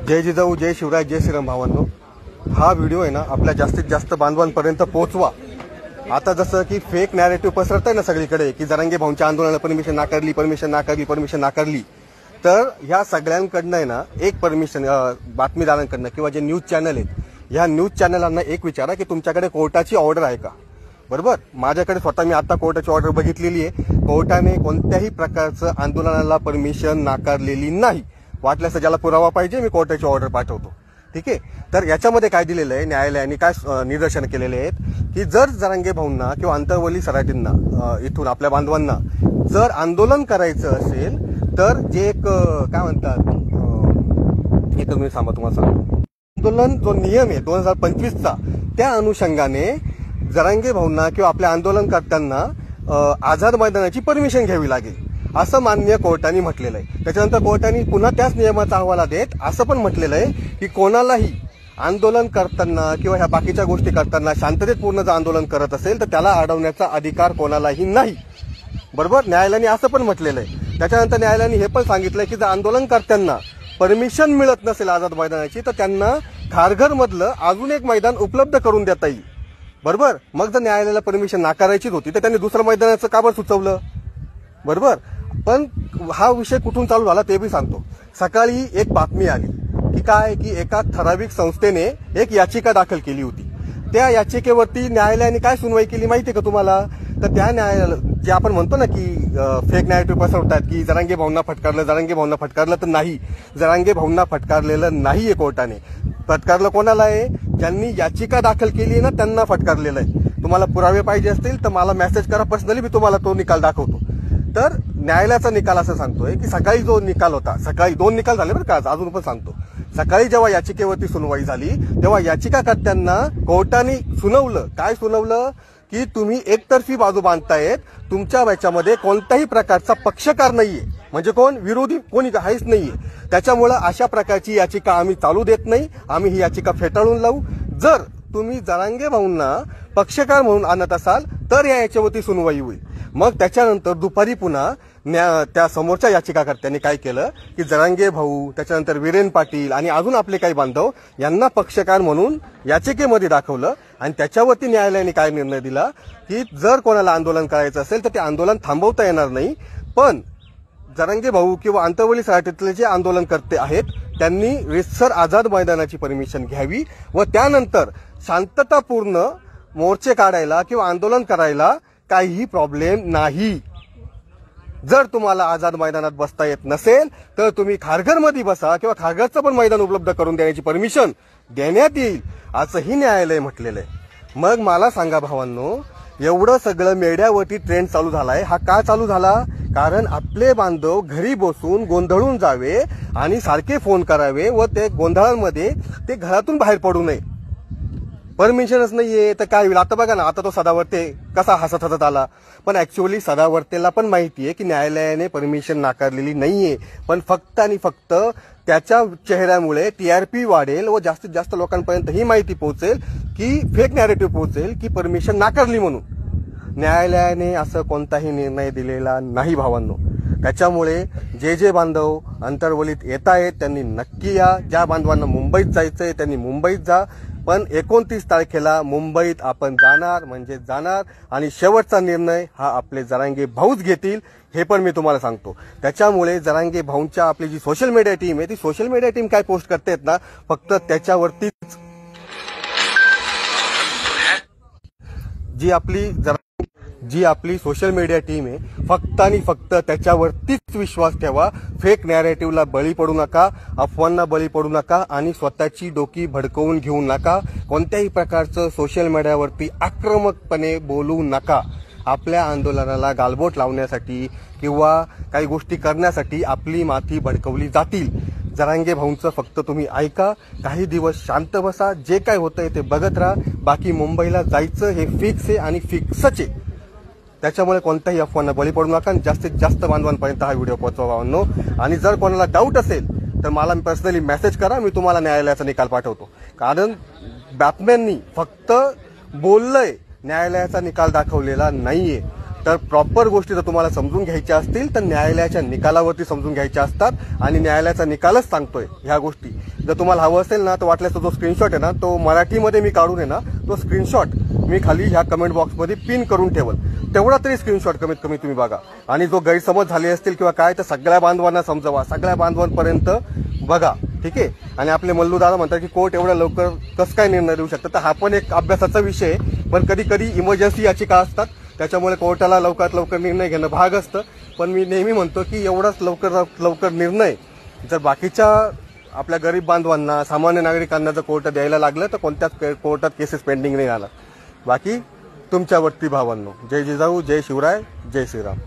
जय जिजाऊ, जय शिवराय, जय श्रीराम भावांनो. हा व्हिडिओ आहे ना आपल्या जास्तीत जास्त बांधवांपर्यंत पोहोचवा. आता जसं की फेक नॅरेटिव्ह पसरत आहे ना सगळीकडे की जरांगे भाऊंच्या आंदोलनाला परमिशन नाकारली, तर ह्या सगळ्यांकडनं आहे ना एक परमिशन बातमीदारांकडनं किंवा जे न्यूज चॅनल आहेत ह्या न्यूज चॅनलांना एक विचारा की तुमच्याकडे कोर्टाची ऑर्डर आहे का. बरोबर, माझ्याकडे स्वतः मी आता कोर्टाची ऑर्डर बघितलेली आहे. कोर्टाने कोणत्याही प्रकारचं आंदोलनाला परमिशन नाकारलेली नाही. वाटल्यास ज्याला पुरावा पाहिजे मी कोर्टाची ऑर्डर पाठवतो. ठीक आहे. तर याच्यामध्ये काय दिलेलं आहे, न्यायालयाने काय निदर्शन केलेले आहेत की जर जरांगे भाऊंना किंवा अंतरवली सराटींना इथून आपल्या बांधवांना जर आंदोलन करायचं असेल तर जे एक काय म्हणतात हे तर मी तुम्हाला सांगतो, आंदोलन जो नियम आहे 2025चा त्या अनुषंगाने जरांगे भाऊंना किंवा आपल्या आंदोलनकर्त्यांना आझाद मैदानाची परमिशन घ्यावी लागेल असं मान्य कोर्टाने म्हटलेलं आहे. त्याच्यानंतर कोर्टाने पुन्हा त्याच नियमाचा हवाला देत असं पण म्हटलेलं आहे की कोणालाही आंदोलन करताना किंवा ह्या बाकीच्या गोष्टी करताना शांततेत पूर्ण जर आंदोलन करत असेल तर त्याला अडवण्याचा अधिकार कोणालाही नाही. बरोबर, न्यायालयाने असं पण म्हटलेलं आहे. त्याच्यानंतर न्यायालयाने हे पण सांगितलंय की जर आंदोलनकर्त्यांना परमिशन मिळत नसेल आझाद मैदानाची तर त्यांना खारघरमधलं अजून एक मैदान उपलब्ध करून देता येईल. बरोबर, मग जर न्यायालयाला परमिशन नाकारायचीच होती तर त्यांनी दुसरं मैदानाचं का बरं सुचवलं. बरोबर, पण हा विषय कुठून चालू झाला ते बी सांगतो. सकाळी एक बातमी आली की काय की एका ठराविक संस्थेने एक याचिका दाखल केली होती. त्या याचिकेवरती न्यायालयाने काय सुनवाई केली माहिती आहे का तुम्हाला. तर त्या न्यायालय जे आपण म्हणतो ना की फेक नॅरेटिव्ह पसरवतात की जरांगे भाऊंना फटकारलं तर नाही, जरांगे भाऊंना फटकारलेलं नाहीये कोर्टाने. फटकारलं कोणाला आहे, ज्यांनी याचिका दाखल केली आहे ना त्यांना फटकारलेलं आहे. तुम्हाला पुरावे पाहिजे असतील तर मला मेसेज करा, पर्सनली मी तुम्हाला तो निकाल दाखवतो. तर न्यायालयाचा निकाल असं सांगतोय की सकाळी जो निकाल होता, सकाळी 2 निकाल झाले बरं का, अजून पण सांगतो. सकाळी जेव्हा याचिकेवरती सुनवाई झाली तेव्हा याचिकाकर्त्यांना कोर्टाने काय सुनावलं की तुम्ही एकतर्फी बाजू बांधतायत, तुमच्या याच्यामध्ये कोणत्याही प्रकारचा पक्षकार नाहीये, म्हणजे कोण विरोधी कोणी काहीच नाहीये. त्याच्यामुळं अशा प्रकारची याचिका आम्ही चालू देत नाही, आम्ही ही याचिका फेटाळून लावू. जर तुम्ही जरांगे भाऊंना पक्षकार म्हणून आणत असाल तर याच्यावरती सुनवाई होईल. मग त्याच्यानंतर दुपारी पुन्हा त्या समोरच्या याचिकाकर्त्यांनी काय केलं की जरांगे भाऊ, त्याच्यानंतर वीरेन पाटील आणि अजून आपले काही बांधव यांना पक्षकार म्हणून याचिकेमध्ये दाखवलं. आणि त्याच्यावरती न्यायालयाने काय निर्णय दिला की जर कोणाला आंदोलन करायचं असेल तर ते आंदोलन थांबवता येणार नाही, पण जरांगे भाऊ किंवा अंतरवली सराटीतले जे आंदोलनकर्ते आहेत त्यांनी रितसर आझाद मैदानाची परमिशन घ्यावी व त्यानंतर शांततापूर्ण मोर्चे काढायला किंवा आंदोलन करायला काहीही प्रॉब्लेम नाही. जर तुम्हाला आझाद मैदानात बसता येत नसेल तर तुम्ही खारघरमध्ये बसा किंवा खारघरचं पण मैदान उपलब्ध करून देण्याची परमिशन देण्यात येईल असंही न्यायालय म्हटलेलं आहे. मग मला सांगा भावांनो, एवढं सगळं मीडियावरती ट्रेंड चालू झालाय, हा का चालू झाला, कारण आपले बांधव घरी बसून गोंधळून जावे आणि सारखे फोन करावे व ते गोंधळांमध्ये ते घरातून बाहेर पडू नये. परमिशनच नाहीये तर काय होईल. आता बघा ना, आता तो सदावर्ते कसा हसत आला, पण ऍक्च्युअली सदावर्तेला पण माहितीये की न्यायालयाने परमिशन नाकारलेली नाहीये, पण फक्त आणि फक्त त्याच्या चेहऱ्यामुळे टीआरपी वाढेल व जास्तीत जास्त लोकांपर्यंत ही माहिती पोहोचेल की फेक नॅरेटिव्ह पोहोचेल की परमिशन नाकारली म्हणून. न्यायालयाने असं कोणताही निर्णय दिलेला नाही भावांनो. त्याच्यामुळे जे बांधव अंतरवलीत येत आहेत त्यांनी नक्की या. ज्या बांधवांना मुंबईत जायचंय त्यांनी मुंबईत जा, पण 29 तारखेला मुंबईत आपण जाणार म्हणजे जाणार आणि शेवटचा निर्णय हा आपले जरांगे भाऊच घेतील हे पण मी तुम्हाला सांगतो. त्याच्यामुळे जरांगे भाऊंच्या आपली जी सोशल मीडिया टीम आहे ती सोशल मीडिया टीम काय पोस्ट करतेत ना, फक्त त्याच्यावरतीच जी आपली सोशल मीडिया टीम आहे फक्त आणि फक्त त्याच्यावरतीच विश्वास ठेवा. फेक नॅरेटिव्हला बळी पडू नका, अफवांना बळी पडू नका आणि स्वतःची डोकी भडकवून घेऊ नका. कोणत्याही प्रकारचं सोशल मीडियावरती आक्रमकपणे बोलू नका. आपल्या आंदोलनाला गालबोट लावण्यासाठी किंवा काही गोष्टी करण्यासाठी आपली माथी भडकवली जातील. जरांगे भाऊंचं फक्त तुम्ही ऐका, काही दिवस शांत बसा, जे काय होतंय ते बघत राहा. बाकी मुंबईला जायचं हे फिक्स आहे आणि फिक्सच आहे. त्याच्यामुळे कोणत्याही अफवांना बळी पडू नका आणि जास्तीत जास्त बांधवांपर्यंत हा व्हिडिओ पोहोचवा भावांनो. आणि जर कोणाला डाऊट असेल तर मला पर्सनली मेसेज करा, मी तुम्हाला न्यायालयाचा निकाल पाठवतो. कारण बॅटमॅननी फक्त बोललंय, न्यायालयाचा निकाल दाखवलेला नाहीये. तर प्रॉपर गोष्टी जर तुम्हाला समजून घ्यायच्या असतील तर न्यायालयाच्या निकालावरती समजून घ्यायच्या असतात आणि न्यायालयाचा निकालच सांगतोय ह्या गोष्टी. जर तुम्हाला हवं असेल ना तर वाटल्यास जो स्क्रीनशॉट आहे ना तो मराठीमध्ये मी काढून आहे ना तो स्क्रीनशॉट मी खाली ह्या कमेंट बॉक्समध्ये पिन करून ठेवल. तेवढा तरी स्क्रीनशॉट कमीत कमी तुम्ही बघा. आणि जो गैरसमज झाले असतील किंवा काय तर सगळ्या बांधवांना समजावा, सगळ्या बांधवांपर्यंत बघा. ठीक आहे. आणि आपले मल्लू दादा म्हणतात की कोर्ट एवढ्या लवकर कसं काय निर्णय देऊ शकतं, तर हा पण एक अभ्यासाचा विषय आहे. पण कधी कधी इमर्जन्सी याचिका असतात, त्याच्यामुळे कोर्टाला लवकरात लवकर निर्णय घेणं भाग असतं. पण मी नेहमी म्हणतो की एवढाच लवकर निर्णय जर बाकीच्या आपल्या गरीब बांधवांना, सामान्य नागरिकांना जर कोर्ट द्यायला लागलं तर कोणत्याच कोर्टात केसेस पेंडिंग नाही राहणार. बाकी तुमच्यावरती भावांनो. जय जिजाऊ, जय शिवराय, जय श्रीराम.